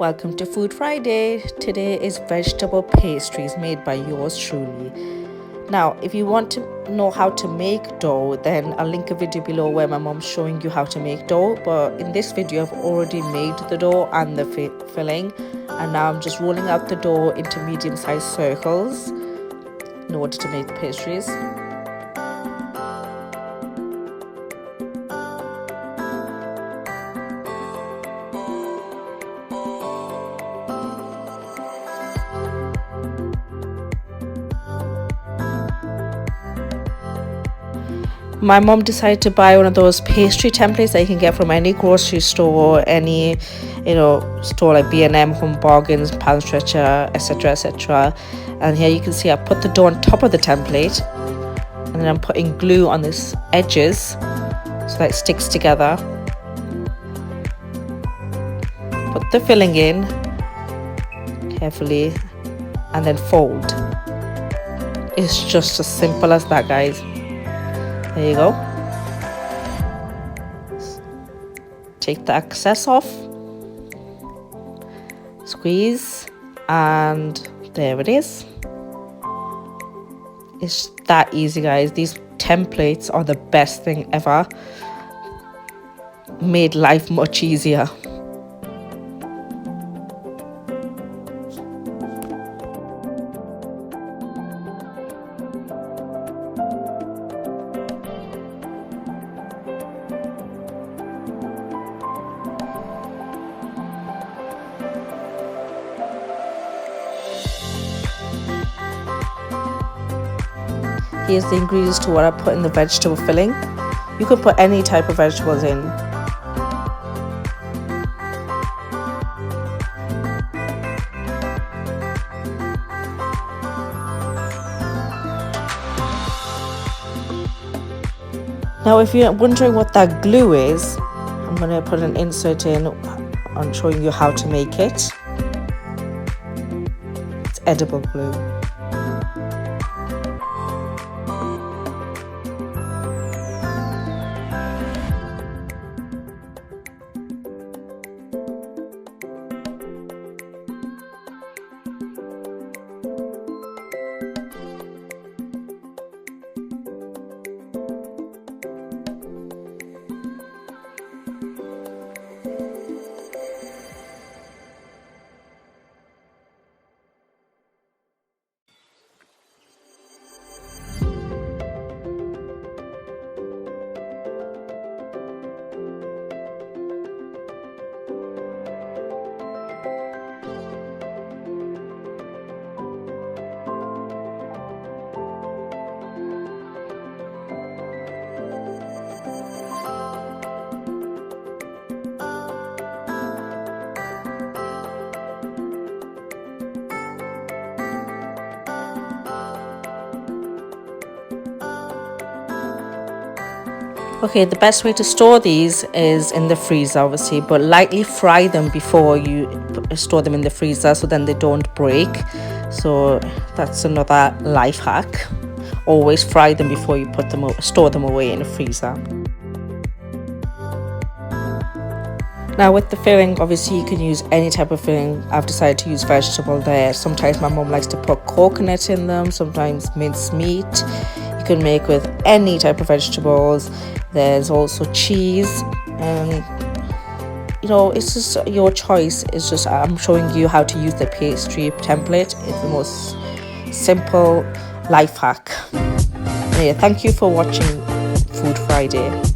Welcome to Food Friday. Today is vegetable pastries made by yours truly. Now, if you want to know how to make dough, then I'll link a video below where my mom's showing you how to make dough. But in this video, I've already made the dough and the filling. And now I'm just rolling out the dough into medium-sized circles in order to make the pastries. My mom decided to buy one of those pastry templates that you can get from any grocery store, any store like B&M, Home Bargains, Pastry, etc, etc. And here you can see I put the dough on top of the template, and then I'm putting glue on this edges so that it sticks together. Put the filling in carefully and then fold. It's just as simple as that, guys. There you go. Take the excess off, squeeze, and there it is. It's that easy, guys. These templates are the best thing ever. Made life much easier. Here's the ingredients to what I put in the vegetable filling. You can put any type of vegetables in. Now, if you're wondering what that glue is, I'm going to put an insert in on showing you how to make it. It's edible glue. Okay, the best way to store these is in the freezer, obviously, but lightly fry them before you store them in the freezer so then they don't break. So that's another life hack. Always fry them before you store them away in the freezer. Now with the filling, obviously you can use any type of filling. I've decided to use vegetable there. Sometimes my mom likes to put coconut in them, sometimes minced meat. You can make with any type of vegetables. There's also cheese, and it's just your choice. It's just I'm showing you how to use the pastry template. It's the most simple life hack. Anyway, thank you for watching Food Friday.